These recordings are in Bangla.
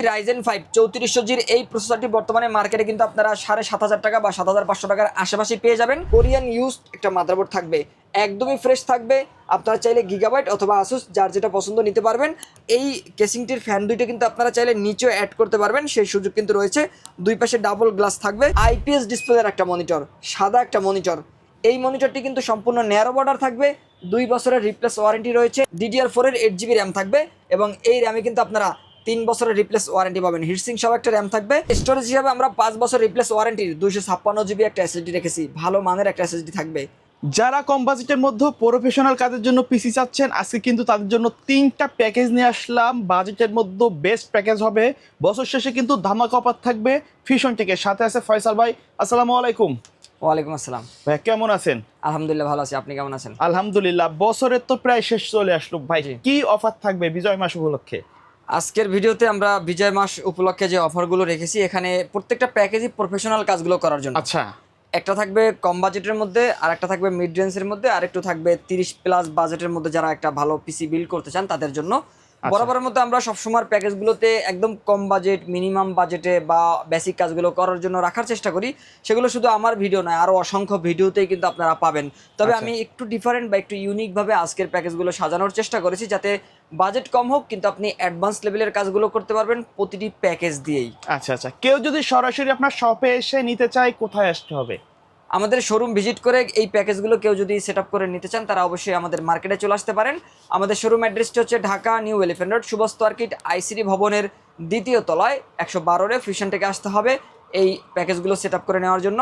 রাইজেন 5 3400G'র এই প্রসেসরটি বর্তমানে মার্কেটে কিন্তু আপনারা 7,500 টাকা বা 7,500 টাকার আশেপাশে পেয়ে যাবেন। কোরিয়ান ইউজড একটা মাদারবোর্ড থাকবে, একদমই ফ্রেশ থাকবে। আপনারা চাইলে গিগাবাইট অথবা আসুস যার যেটা পছন্দ নিতে পারবেন। এই কেসিংটির ফ্যান দুইটা কিন্তু আপনারা চাইলে নিচেও অ্যাড করতে পারবেন, সেই সুযোগ কিন্তু রয়েছে। দুই পাশে ডাবল গ্লাস থাকবে, আইপিএস ডিসপ্লের একটা মনিটর, সাদা একটা মনিটর। এই মনিটরটি কিন্তু সম্পূর্ণ ন্যারো বর্ডার থাকবে, 2 বছরের রিপ্লেস ওয়ারেন্টি রয়েছে। DDR4 এর 8GB র্যাম থাকবে এবং এই র্যামে কিন্তু আপনারা 3 বছরের রিপ্লেস ওয়ারেন্টি পাবেন। হিটসিং সহ একটা র্যাম থাকবে। স্টোরেজ হিসাবে আমরা 5 বছর রিপ্লেস ওয়ারেন্টির 256GB একটা এসএসডি রেখেছি, ভালো মানের একটা এসএসডি থাকবে। যারা কম বাজেটের মধ্যে প্রফেশনাল কাজের জন্য পিসি চাচ্ছেন, আজকে কিন্তু তাদের জন্য 3টা প্যাকেজ নিয়ে আসলাম। বাজেটের মধ্যে বেস্ট প্যাকেজ হবে। বছর শেষে কিন্তু ধামাকা অফার থাকবে ফিশন থেকে। সাথে আছে ফয়সাল ভাই। আসসালামু আলাইকুম। ওয়ালাইকুম আসসালাম ভাই কেমন আছেন? আলহামদুলিল্লাহ ভালো আছি, আপনি কেমন আছেন? আলহামদুলিল্লাহ। বছরের তো প্রায় শেষ চলে আসলো ভাই, কি অফার থাকবে বিজয় মাস উপলক্ষে? আজকের ভিডিওতে আমরা বিজয় মাস উপলক্ষে যে অফারগুলো রেখেছি, এখানে প্রত্যেকটা প্যাকেজই প্রফেশনাল কাজগুলো করার জন্য। আচ্ছা, একটা থাকবে কম বাজেটের মধ্যে, আর একটা থাকবে মিড রেঞ্জের মধ্যে, আর একটু থাকবে 30+ বাজেটের মধ্যে যারা একটা ভালো পিসি বিল্ড করতে চান তাদের জন্য। বরাবরের মধ্যে আমরা সবসময় প্যাকেজগুলোতে একদম কম বাজেট, মিনিমাম বাজেটে বা বেসিক কাজগুলো করার জন্য রাখার চেষ্টা করি। সেগুলো শুধু আমার ভিডিও নয়, আরও অসংখ্য ভিডিওতেই কিন্তু আপনারা পাবেন। তবে আমি একটু ডিফারেন্ট বা একটু ইউনিকভাবে আজকের প্যাকেজগুলো সাজানোর চেষ্টা করেছি, যাতে বাজেট কম হোক কিন্তু আপনি অ্যাডভান্স লেভেলের কাজগুলো করতে পারবেন প্রতিটি প্যাকেজ দিয়েই। আচ্ছা আচ্ছা। কেউ যদি সরাসরি আপনার শপে এসে নিতে চায়, কোথায় আসতে হবে? আমাদের শোরুম ভিজিট করে এই প্যাকেজগুলো কেউ যদি সেট আপ করে নিতে চান, তারা অবশ্যই আমাদের মার্কেটে চলে আসতে পারেন। আমাদের শোরুম অ্যাড্রেসটি হচ্ছে Dhaka new elephant road, সুবস্ত আর্কিট ICD ভবনের 2য় তলায় 112 ফিশন থেকে আসতে হবে এই প্যাকেজগুলো সেট আপ করে নেওয়ার জন্য।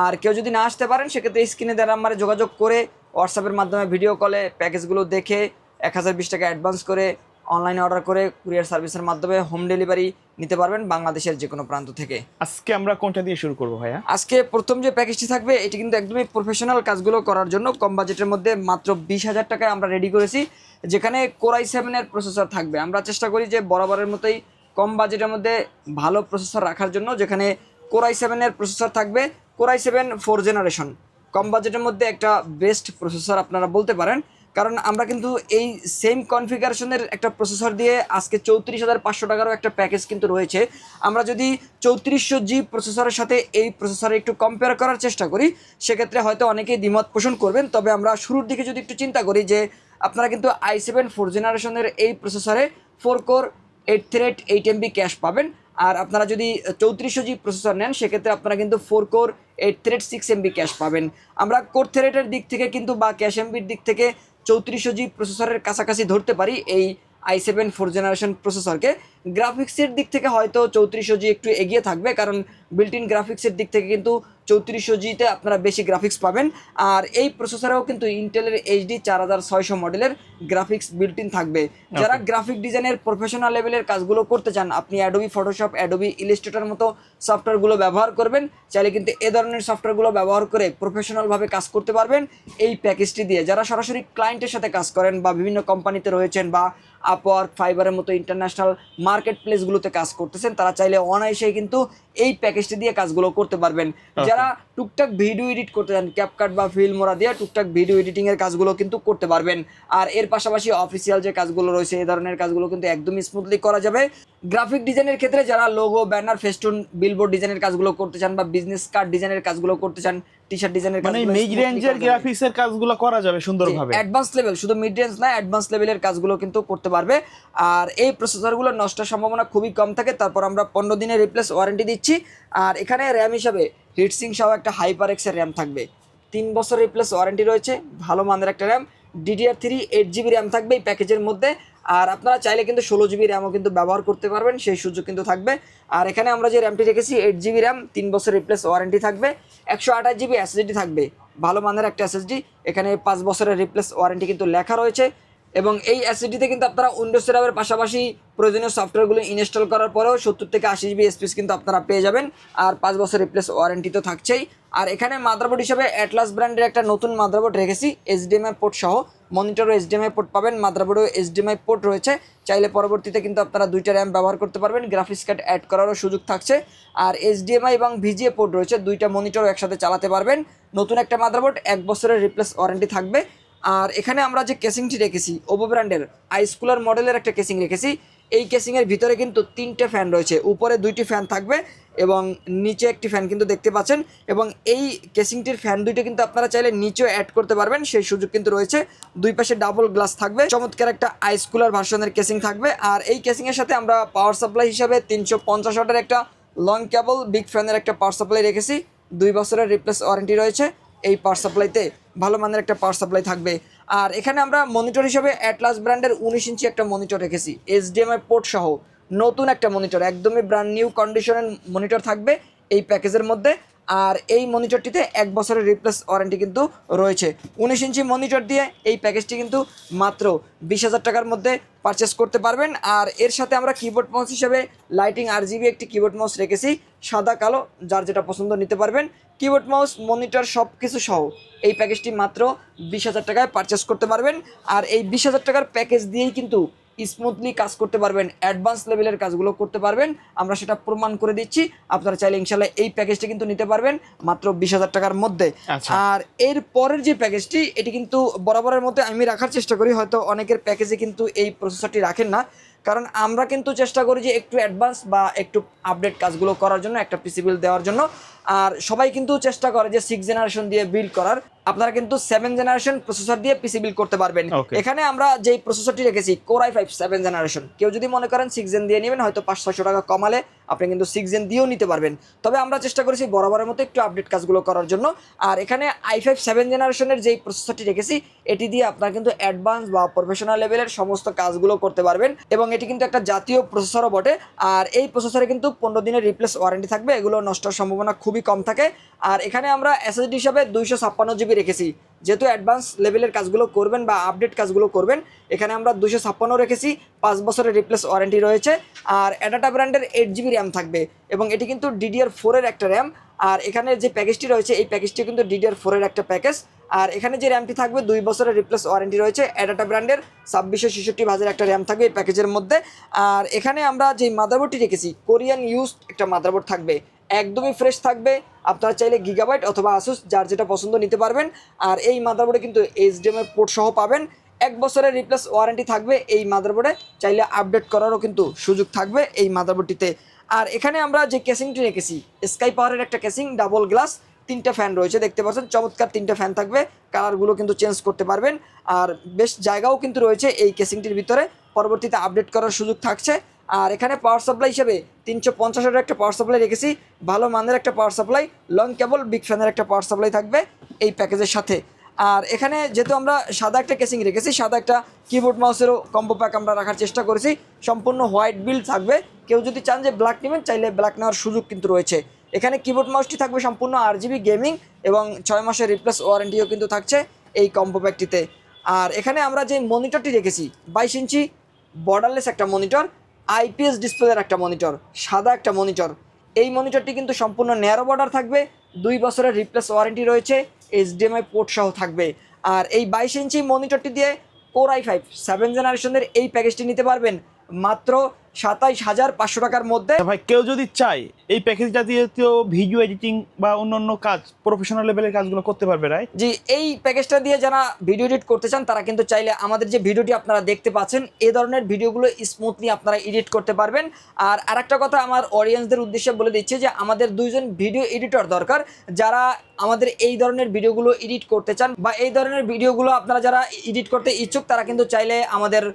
আর কেউ যদি না আসতে পারেন, সেক্ষেত্রে স্ক্রিনে দেওয়া নাম্বারে যোগাযোগ করে হোয়াটসঅ্যাপের মাধ্যমে ভিডিও কলে প্যাকেজগুলো দেখে 1020 টাকা অ্যাডভান্স করে অনলাইনে অর্ডার করে কুরিয়ার সার্ভিসের মাধ্যমে হোম ডেলিভারি নিতে পারবেন বাংলাদেশের যে কোনো প্রান্ত থেকে। আজকে আমরা কোনটা দিয়ে শুরু করবো ভাইয়া? আজকে প্রথম যে প্যাকেজটি থাকবে, এটি কিন্তু একদমই প্রফেশনাল কাজগুলো করার জন্য কম বাজেটের মধ্যে মাত্র 20,000 টাকায় আমরা রেডি করেছি, যেখানে Core i7 এর প্রসেসর থাকবে। আমরা চেষ্টা করি যে বরাবরের মতোই কম বাজেটের মধ্যে ভালো প্রসেসর রাখার জন্য, যেখানে Core i7 এর প্রসেসর থাকবে। Core i7 4th জেনারেশন কম বাজেটের মধ্যে একটা বেস্ট প্রসেসর আপনারা বলতে পারেন, কারণ আমরা কিন্তু এই সেম কনফিগারেশনের একটা প্রসেসর দিয়ে আজকে 34,500 টাকারও একটা প্যাকেজ কিন্তু রয়েছে। আমরা যদি 3400G প্রসেসরের সাথে এই প্রসেসরে একটু কম্পেয়ার করার চেষ্টা করি, সেক্ষেত্রে হয়তো অনেকেই দ্বিমত পোষণ করবেন। তবে আমরা শুরুর দিকে যদি একটু চিন্তা করি যে আপনারা কিন্তু i7 4th জেনারেশনের এই প্রসেসরে 4 কোর 8 থ্রেড 8 MB ক্যাশ পাবেন। আর আপনারা যদি 3400G প্রসেসর নেন, সেক্ষেত্রে আপনারা কিন্তু 4 কোর 8 থ্রেড 6 MB ক্যাশ পাবেন। আমরা কোর থ্রেডের দিক থেকে কিন্তু বা ক্যাশ এমবির দিক থেকে 3400G প্রসেসরের কাছাকাছি ধরতে পারি এই i7 4th জেনারেশন প্রসেসরকে। গ্রাফিক্সের দিক থেকে হয়তো 3400G একটু এগিয়ে থাকবে, কারণ বিল্ট ইন গ্রাফিক্সের দিক থেকে কিন্তু 3400Gতে আপনারা বেশি গ্রাফিক্স পাবেন। আর এই প্রসেসরেও কিন্তু ইন্টেলের HD 4600 মডেলের গ্রাফিক্স বিল্ট ইন থাকবে। যারা গ্রাফিক ডিজাইনের প্রফেশনাল লেভেলের কাজগুলো করতে চান, আপনি অ্যাডোবি ফটোশপ, অ্যাডোবি ইলাস্ট্রেটর মতো সফটওয়্যারগুলো ব্যবহার করবেন, চাইলে কিন্তু এ ধরনের সফটওয়্যারগুলো ব্যবহার করে প্রফেশনালভাবে কাজ করতে পারবেন এই প্যাকেজটি দিয়ে। যারা সরাসরি ক্লায়েন্টের সাথে কাজ করেন বা বিভিন্ন কোম্পানিতে রয়েছেন বা আপওয়ার্ক, ফাইবারের মতো ইন্টারন্যাশনাল মার্কেট প্লেসগুলোতে কাজ করতেছেন, তারা চাইলে অনায়াসেই কিন্তু এই প্যাকেজটি দিয়ে কাজগুলো করতে পারবেন। যারা টুকটাক ভিডিও এডিট করতে চান, ক্যাপকাট বা ফিল্মোরা দিয়ে টুকটাক ভিডিও এডিটিংয়ের কাজগুলো কিন্তু করতে পারবেন। আর এর পাশাপাশি অফিসিয়াল যে কাজগুলো রয়েছে, এই ধরনের কাজগুলো কিন্তু একদমই স্মুথলি করা যাবে। গ্রাফিক ডিজাইনের ক্ষেত্রে যারা লোগো, ব্যানার, ফেস্টুন, বিলবোর্ড ডিজাইনের কাজগুলো করতে চান বা বিজনেস কার্ড ডিজাইনের কাজগুলো করতে চান, টি-শার্ট ডিজাইনের মানে মিড রেঞ্জের গ্রাফিক্সের কাজগুলো করা যাবে সুন্দরভাবে। অ্যাডভান্স লেভেল, শুধু মিড রেঞ্জ না, অ্যাডভান্স লেভেলের কাজগুলো কিন্তু করতে পারবে। আর এই প্রসেসরগুলো নষ্টের সম্ভাবনা খুবই কম থাকে। তারপর আমরা 15 দিনের রিপ্লেস ওয়ারেন্টি দিচ্ছি। আর এখানে র্যাম হিসাবে হিটসিং সহ একটা HyperX এর র্যাম থাকবে, 3 বছর রিপ্লেস ওয়ারেন্টি রয়েছে, ভালো মানের একটা র্যাম। DDR3 8GB র্যাম থাকবে এই প্যাকেজের মধ্যে। আর আপনারা চাইলে কিন্তু 16GB র্যামও কিন্তু ব্যবহার করতে পারবেন, সেই সুযোগ কিন্তু থাকবে। আর এখানে আমরা যে র্যামটি রেখেছি 8GB র্যাম, 3 বছর রিপ্লেস ওয়ারেন্টি থাকবে। 128GB SSD থাকবে, ভালো মানের একটা SSD। এখানে 5 বছরের রিপ্লেস ওয়ারেন্টি কিন্তু লেখা রয়েছে। এবং এই SSDতে কিন্তু আপনারা উইন্ডোজ সেটআপের পাশাপাশি প্রয়োজনীয় সফটওয়্যারগুলো ইনস্টল করার পরেও 70 থেকে 80GB স্পেস কিন্তু আপনারা পেয়ে যাবেন। আর 5 বছর রিপ্লেস ওয়ারেন্টি তো থাকছেই। আর এখানে মাদারবোর্ড হিসাবে অ্যাটলাস ব্র্যান্ডের একটা নতুন মাদারবোর্ড রেখেছি, HDMI পোর্ট সহ। মনিটরও HDMI পোর্ট পাবেন, মাদারবোর্ডেও HDMI পোর্ট রয়েছে। চাইলে পরবর্তীতে কিন্তু আপনারা 2টা র্যাম ব্যবহার করতে পারবেন, গ্রাফিক্স কার্ড অ্যাড করারও সুযোগ থাকছে। আর HDMI এবং VGA পোর্ট রয়েছে, 2টা মনিটরও একসাথে চালাতে পারবেন। নতুন একটা মাদারবোর্ড, 1 বছরের রিপ্লেস ওয়ারেন্টি থাকবে। আর এখানে আমরা যে কেসিংটি রেখেছি, ওভো ব্র্যান্ডের আইসকুলার মডেলের একটা কেসিং রেখেছি। এই কেসিংয়ের ভিতরে কিন্তু 3টে ফ্যান রয়েছে, উপরে 2টি ফ্যান থাকবে এবং নিচে একটি ফ্যান কিন্তু দেখতে পাচ্ছেন। এবং এই কেসিংটির ফ্যান দুইটা কিন্তু আপনারা চাইলে নিচেও অ্যাড করতে পারবেন, সেই সুযোগ কিন্তু রয়েছে। দুই পাশে ডাবল গ্লাস থাকবে, চমৎকার একটা আইস কুলার ভার্সনের কেসিং থাকবে। আর এই কেসিংয়ের সাথে আমরা পাওয়ার সাপ্লাই হিসাবে 350 ওয়াটের একটা লং কেবল বিগ ফ্যানের একটা পাওয়ার সাপ্লাই রেখেছি। 2 বছরের রিপ্লেস ওয়ারেন্টি রয়েছে এই পাওয়ার সাপ্লাইতে, ভালো মানের একটা পাওয়ার সাপ্লাই থাকবে। আর এখানে আমরা মনিটর হিসেবে অ্যাটলাস ব্র্যান্ডের 19 ইঞ্চি একটা মনিটর রেখেছি, HDMI পোর্ট সহ নতুন একটা মনিটর, একদমই ব্র্যান্ড নিউ কন্ডিশনের মনিটর থাকবে এই প্যাকেজের মধ্যে। আর এই মনিটরটিতে 1 বছরের রিপ্লেস ওয়ারেন্টি কিন্তু রয়েছে। 19 ইঞ্চি মনিটর দিয়ে এই প্যাকেজটি কিন্তু মাত্র 20,000 টাকার মধ্যে পারচেস করতে পারবেন। আর এর সাথে আমরা কিবোর্ড মাউস হিসেবে লাইটিং RGB একটি কিবোর্ড মাউস রেখেছি, সাদা কালো, যার যেটা পছন্দ নিতে পারবেন। কিবোর্ড মাউস মনিটর সব কিছু সহ এই প্যাকেজটি মাত্র 20,000 টাকায় পারচেস করতে পারবেন। আর এই 20,000 টাকার প্যাকেজ দিয়েই কিন্তু স্মুথলি কাজ করতে পারবেন, অ্যাডভান্স লেভেলের কাজগুলো করতে পারবেন, আমরা সেটা প্রমাণ করে দিচ্ছি। আপনারা চাইলে ইনশাল্লাহ এই প্যাকেজটি কিন্তু নিতে পারবেন মাত্র 20,000 টাকার মধ্যে। আর এর পরের যে প্যাকেজটি, এটি কিন্তু বরাবরের মধ্যে আমি রাখার চেষ্টা করি, হয়তো অনেকের প্যাকেজে কিন্তু এই প্রসেসরটি রাখেন না, কারণ আমরা কিন্তু চেষ্টা করি যে একটু অ্যাডভান্স বা একটু আপডেট কাজগুলো করার জন্য, একটা পিসি বিল্ড দেওয়ার জন্য। আর সবাই কিন্তু চেষ্টা করে যে 6 জেনারেশন দিয়ে বিল্ড করার, আপনারা কিন্তু 7 জেনারেশন প্রসেসর দিয়ে পিসি বিল্ড করতে পারবেন। এখানে আমরা যেই প্রসেসরটি রেখেছি Core i5 7 জেনারেশন, কেউ যদি মনে করেন 6 জেন দিয়ে নেবেন, হয়তো 500-600 টাকা কমালে আপনি কিন্তু 6 জেন দিয়েও নিতে পারবেন। তবে আমরা চেষ্টা করেছি বরাবরের মতো একটু আপডেট কাজগুলো করার জন্য। আর এখানে i5 7 জেনারেশনের যেই প্রসেসরটি রেখেছি, এটি দিয়ে আপনারা কিন্তু অ্যাডভান্স বা প্রফেশনাল লেভেলের সমস্ত কাজগুলো করতে পারবেন। এবং এটি কিন্তু একটা জাতীয় প্রসেসরও বটে। আর এই প্রসেসরে কিন্তু 15 দিনের রিপ্লেস ওয়ারেন্টি থাকবে, এগুলো নষ্টের সম্ভাবনা খুবই কম থাকে। আর এখানে আমরা SSD হিসাবে 256 GB রেখেছি, যেহেতু অ্যাডভান্স লেভেলের কাজগুলো করবেন বা আপডেট কাজগুলো করবেন, এখানে আমরা 256 রেখেছি, 5 বছরের রিপ্লেস ওয়ারেন্টি রয়েছে। আর অ্যাডাটা ব্র্যান্ডের 8 GB র্যাম থাকবে এবং এটি কিন্তু DDR4 এর একটা র্যাম। আর এখানে যে প্যাকেজটি রয়েছে, এই প্যাকেজটি কিন্তু DDR4 এর একটা প্যাকেজ। আর এখানে যে র্যামটি থাকবে 2 বছরের রিপ্লেস ওয়ারেন্টি রয়েছে, অ্যাডাটা ব্র্যান্ডের 2666 ভাজের একটা র্যাম থাকবে এই প্যাকেজের মধ্যে। আর এখানে আমরা যে মাদারবোর্ডটি রেখেছি, কোরিয়ান ইউজড একটা মাদারবোর্ড থাকবে, একদমই ফ্রেশ থাকবে। আপনারা চাইলে গিগাবাইট অথবা আসুস, যার যেটা পছন্দ নিতে পারবেন। আর এই মাদারবোর্ডে কিন্তু HDMI পোর্ট সহ পাবেন, 1 বছরের রিপ্লেস ওয়ারেন্টি থাকবে এই মাদারবোর্ডে, চাইলে আপডেট করারও কিন্তু সুযোগ থাকবে এই মাদারবোর্ডটিতে। আর এখানে আমরা যে কেসিংটি রেখেছি, স্কাই পাওয়ারের একটা কেসিং, ডাবল গ্লাস, 3টা ফ্যান রয়েছে, দেখতে পাচ্ছেন চমৎকার 3টা ফ্যান থাকবে, কালারগুলো কিন্তু চেঞ্জ করতে পারবেন। আর বেশ জায়গাও কিন্তু রয়েছে এই কেসিংটির ভিতরে, পরবর্তীতে আপডেট করার সুযোগ থাকছে। আর এখানে পাওয়ার সাপ্লাই হিসেবে 350 ওয়াটের একটা পাওয়ার সাপ্লাই রেখেছি, ভালো মানের একটা পাওয়ার সাপ্লাই, লং কেবল বিগ ফ্যানের একটা পাওয়ার সাপ্লাই থাকবে এই প্যাকেজের সাথে। আর এখানে যেহেতু আমরা সাদা একটা কেসিং রেখেছি, সাদা একটা কিবোর্ড মাউসেরও কম্বো প্যাক আমরা রাখার চেষ্টা করেছি, সম্পূর্ণ হোয়াইট বিল্ড থাকবে। কেউ যদি চান যে ব্ল্যাক নেবেন, চাইলে ব্ল্যাক নেওয়ার সুযোগ কিন্তু রয়েছে। এখানে কিবোর্ড মাউসটি থাকবে সম্পূর্ণ RGB গেমিং এবং 6 মাসের রিপ্লেস ওয়ারেন্টিও কিন্তু থাকছে এই কম্বো প্যাকটিতে। আর এখানে আমরা যে মনিটরটি রেখেছি, 22 ইঞ্চি বর্ডারলেস একটা মনিটর, IPS ডিসপ্লের একটা মনিটর, সাদা একটা মনিটর। এই মনিটরটি কিন্তু সম্পূর্ণ ন্যারো বর্ডার থাকবে, 2 বছরের রিপ্লেস ওয়ারেন্টি রয়েছে, HDMI পোর্ট সহ থাকবে। আর এই 22 ইঞ্চি মনিটরটি দিয়ে Core i5 7 জেনারেশনের এই প্যাকেজটি নিতে পারবেন মাত্র 27,500 টাকার মধ্যে। ভাই কেউ যদি চায় এই প্যাকেজটা দিয়ে তো ভিডিও এডিটিং বা অন্যান্য কাজ, প্রফেশনাল লেভেলের কাজগুলো করতে পারবে, রাইট? জি, এই প্যাকেজটা দিয়ে যারা ভিডিও এডিট করতে চান, তারা কিন্তু চাইলে আমাদের যে ভিডিওটি আপনারা দেখতে পাচ্ছেন, এই ধরনের ভিডিওগুলো স্মুথলি আপনারা এডিট করতে পারবেন। আর আরেকটা কথা আমার অডিয়েন্সদের উদ্দেশ্যে বলে দিচ্ছি যে আমাদের 2জন ভিডিও এডিটর দরকার, যারা আমাদের এই ধরনের ভিডিওগুলো এডিট করতে চান বা এই ধরনের ভিডিওগুলো আপনারা যারা এডিট করতে ইচ্ছুক, তারা কিন্তু চাইলে আমাদের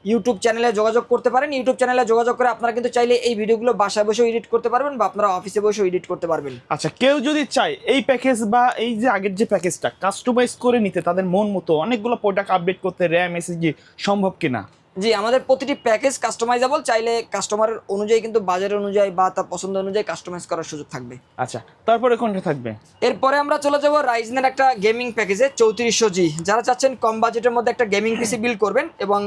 ইউটিউব চ্যানেলে যোগাযোগ করতে পারেন। ইউটিউব চ্যানেলে যোগাযোগ করে আপনারা কিন্তু চাইলে এই ভিডিওগুলো বাসায় বসেও এডিট করতে পারবেন বা আপনারা অফিসে বসেও এডিট করতে পারবেন। আচ্ছা, কেউ যদি চায় এই প্যাকেজ বা এই যে আগের যে প্যাকেজটা কাস্টমাইজ করে নিতে, তাদের মন মতো অনেকগুলো প্রোডাক্ট আপডেট করতে, র্যাম SSD সম্ভব কিনা? জি, আমাদের প্রতিটি প্যাকেজ কাস্টমাইজেবল, চাইলে কাস্টমারের অনুযায়ী কিন্তু বাজারের অনুযায়ী বা তার পছন্দ অনুযায়ী কাস্টমাইজ করার সুযোগ থাকবে। আচ্ছা, তারপরে কোনটা থাকবে? এরপরে আমরা চলে যাব রাইজেনের একটা গেমিং প্যাকেজে 3400G। যারা চাচ্ছেন কম বাজেটের মধ্যে একটা গেমিং পিসি বিল্ড করবেন এবং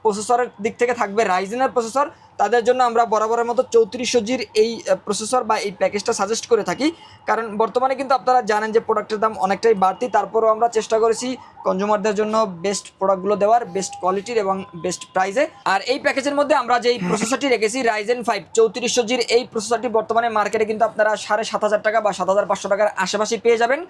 প্রসেসরের দিক থেকে থাকবে রাইজেনের প্রসেসর তাদের জন্য আমরা বরাবরের মতো 3400 জির এই প্রসেসর বা এই প্যাকেজটা সাজেস্ট করে থাকি। কারণ বর্তমানে কিন্তু আপনারা জানেন যে প্রোডাক্টের দাম অনেকটাই বাড়তি, তারপরেও আমরা চেষ্টা করেছি কনজিউমারদের জন্য বেস্ট প্রোডাক্টগুলো দেওয়ার, বেস্ট কোয়ালিটির এবং বেস্ট প্রাইসে। আর এই প্যাকেজের মধ্যে আমরা যেই প্রসেসরটি রেখেছি Ryzen 5 3400 জির এই প্রসেসরটি বর্তমানে মার্কেটে কিন্তু আপনারা 7500 টাকা বা 7500 টাকার আশেপাশে পেয়ে যাবেন।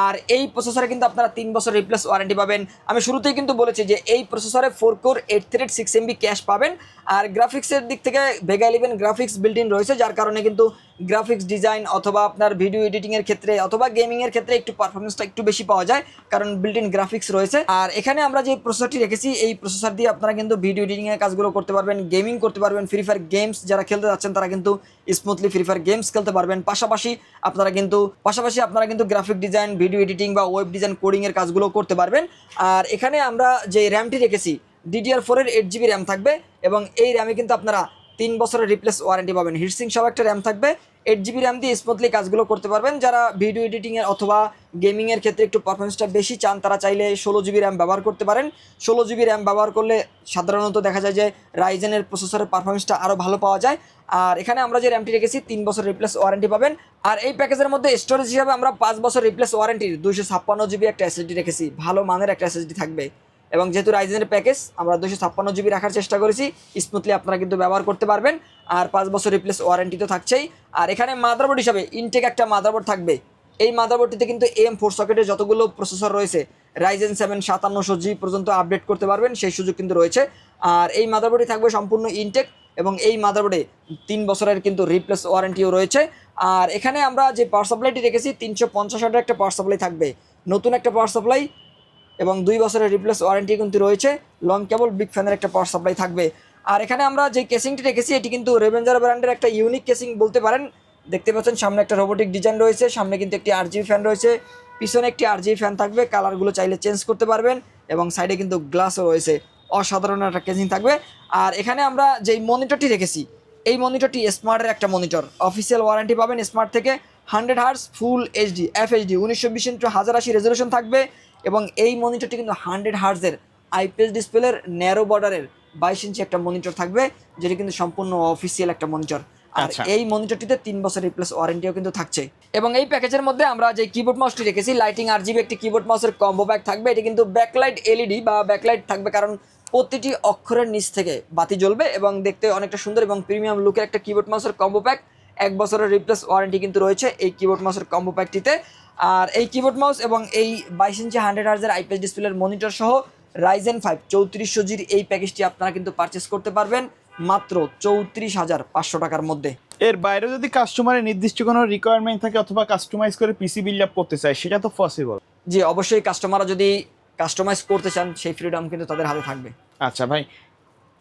আর এই প্রসেসরে কিন্তু আপনারা 3 বছর রিপ্লেস ওয়ারেন্টি পাবেন। আমি শুরুতেই কিন্তু বলেছি যে এই প্রসেসরে 4 কোর 8 থ্রেড 6 MB ক্যাশ পাবেন। আর গ্রাফিক্সের দিক থেকে ভেগা 11 গ্রাফিক্স বিল্ট ইন রয়েছে, যার কারণে কিন্তু গ্রাফিক্স ডিজাইন অথবা আপনার ভিডিও এডিটিংয়ের ক্ষেত্রে অথবা গেমিংয়ের ক্ষেত্রে একটু পারফরমেন্সটা একটু বেশি পাওয়া যায়, কারণ বিল্ট ইন গ্রাফিক্স রয়েছে। আর এখানে আমরা যে প্রসেসরটি রেখেছি এই প্রসেসর দিয়ে আপনারা কিন্তু ভিডিও এডিটিংয়ের কাজগুলো করতে পারবেন, গেমিং করতে পারবেন, ফ্রি ফায়ার গেমস যারা খেলতে যাচ্ছেন তারা কিন্তু স্মুথলি ফ্রি ফায়ার গেমস খেলতে পারবেন। পাশাপাশি আপনারা কিন্তু গ্রাফিক ডিজাইন, ভিডিও এডিটিং বা ওয়েব ডিজাইন, কোডিংয়ের কাজগুলো করতে পারবেন। আর এখানে আমরা যে র্যামটি রেখেছি DDR4 এর 8 GB র্যাম থাকবে এবং এই র্যামে কিন্তু আপনারা 3 বছরের রিপ্লেস ওয়ারেন্টি পাবেন। হিটসিং সহ একটা র্যাম থাকবে, 8 GB র্যাম দিয়ে স্মুথলি কাজগুলো করতে পারবেন। যারা ভিডিও এডিটিংয়ের অথবা গেমিংয়ের ক্ষেত্রে একটু পারফরমেন্সটা বেশি চান তারা চাইলে 16 GB র্যাম ব্যবহার করতে পারেন। 16 GB র্যাম ব্যবহার করলে সাধারণত দেখা যায় যে রাইজেনের প্রসেসরের পারফরমেন্সটা আরও ভালো পাওয়া যায়। আর এখানে আমরা যে র্যামটি রেখেছি 3 বছর রিপ্লেস ওয়ারেন্টি পাবেন। আর এই প্যাকেজের মধ্যে স্টোরেজ হিসাবে আমরা 5 বছর রিপ্লেস ওয়ারেন্টির 256 GB একটা SSD রেখেছি, ভালো মানের একটা SSD থাকবে। এবং যেহেতু রাইজেনের প্যাকেজ আমরা 256 GB রাখার চেষ্টা করেছি, স্মুথলি আপনারা কিন্তু ব্যবহার করতে পারবেন। আর 5 বছর রিপ্লেস ওয়ারেন্টি তো থাকছেই। আর এখানে মাদারবোর্ড হিসাবে ইনটেক একটা মাদারবোর্ড থাকবে। এই মাদারবোর্ডটিতে কিন্তু AM4 সকেটের যতগুলো প্রসেসর রয়েছে Ryzen 7 5700G পর্যন্ত আপডেট করতে পারবেন, সেই সুযোগ কিন্তু রয়েছে। আর এই মাদারবোর্ডটি থাকবে সম্পূর্ণ ইনটেক এবং এই মাদারবোর্ডে 3 বছরের কিন্তু রিপ্লেস ওয়ারেন্টিও রয়েছে। আর এখানে আমরা যে পাওয়ার সাপ্লাইটি রেখেছি 350 ওয়াটের একটা পাওয়ার সাপ্লাই থাকবে, নতুন একটা পাওয়ার সাপ্লাই এবং 2 বছরের রিপ্লেস ওয়ারেন্টি কিন্তু রয়েছে। লং কেবল বিগ ফ্যানের একটা পাওয়ার সাপ্লাই থাকবে। আর এখানে আমরা যে কেসিংটি রেখেছি এটি কিন্তু রেভেঞ্জার ব্র্যান্ডের একটা ইউনিক কেসিং বলতে পারেন। দেখতে পাচ্ছেন সামনে একটা রোবোটিক ডিজাইন রয়েছে, সামনে কিন্তু একটি RGB ফ্যান রয়েছে, পিছনে একটি RGB ফ্যান থাকবে, কালারগুলো চাইলে চেঞ্জ করতে পারবেন এবং সাইডে কিন্তু গ্লাসও রয়েছে, অসাধারণ একটা কেসিং থাকবে। আর এখানে আমরা যেই মনিটরটি রেখেছি এই মনিটরটি স্মার্টের একটা মনিটর, অফিসিয়াল ওয়ারেন্টি পাবেন স্মার্ট থেকে। 100 হার্জ ফুল HD FHD 1920x1080 রেজলিউশন থাকবে এবং এই মনিটরটি কিন্তু 100 হার্জের IPS ডিসপ্লের ন্যারো বর্ডারের 22 ইঞ্চি একটা মনিটর থাকবে, যেটি কিন্তু সম্পূর্ণ অফিসিয়াল একটা মনিটর। আর এই মনিটরটিতে 3 বছর রিপ্লেস ওয়ারেন্টিও কিন্তু থাকছে। এবং এই প্যাকেজের মধ্যে আমরা যে কিবোর্ড মাউসটি রেখেছি লাইটিং RGB একটি কিবোর্ড মাউসের কম্বো প্যাক থাকবে। এটি কিন্তু ব্যাকলাইট LED বা ব্যাকলাইট থাকবে, কারণ প্রতিটি অক্ষরের নিচ থেকে বাতি জ্বলবে এবং দেখতে অনেকটা সুন্দর এবং প্রিমিয়াম লুকের একটা কিবোর্ড মাউসের কম্বো প্যাক। 1 বছরের রিপ্লেস ওয়ারেন্টি কিন্তু রয়েছে এই কিবোর্ড মাউসের কম্বো প্যাকটিতে। আর এই কিবোর্ড মাউস এবং এই 22 ইঞ্চি 100 হার্জের IPS ডিসপ্লের মনিটর সহ Ryzen 5 3400 জির এই প্যাকেজটি আপনারা কিন্তু পারচেস করতে পারবেন মাত্র 34,500 টাকার মধ্যে। এর বাইরে যদি কাস্টমারের নির্দিষ্ট কোনো রিকোয়ারমেন্ট থাকে অথবা কাস্টমাইজ করে পিসি বিল্ড আপ করতে চায় সেটা তো পসিবল। জি অবশ্যই, কাস্টমাররা যদি কাস্টমাইজ করতে চান সেই ফ্রিডম কিন্তু তাদের হাতে থাকবে। আচ্ছা ভাই,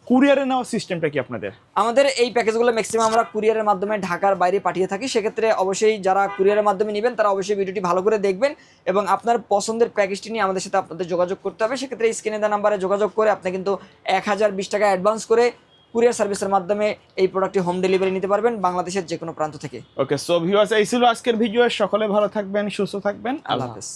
কুরিয়ারে নেওয়ার সিস্টেমটা কি আপনাদের? আমাদের এই প্যাকেজগুলো ম্যাক্সিমাম আমরা কুরিয়ারের মাধ্যমে ঢাকার বাইরে পাঠিয়ে থাকি। সেক্ষেত্রে অবশ্যই যারা কুরিয়ারের মাধ্যমে নেবেন তারা অবশ্যই ভিডিওটি ভালো করে দেখবেন এবং আপনার পছন্দের প্যাকেজটি নিয়ে আমাদের সাথে আপনাদের যোগাযোগ করতে হবে। সেক্ষেত্রে স্ক্রিনে দেওয়া নাম্বারে যোগাযোগ করে আপনি কিন্তু 1020 টাকা অ্যাডভান্স করে কুরিয়ার সার্ভিসের মাধ্যমে এই প্রোডাক্টটি হোম ডেলিভারি নিতে পারবেন বাংলাদেশের যে কোনো প্রান্ত থেকে। ওকে, সো ভিউয়ার্স এই ছিল আজকের ভিডিও। সকলে ভালো থাকবেন, সুস্থ থাকবেন, আল্লাহ হাফেজ।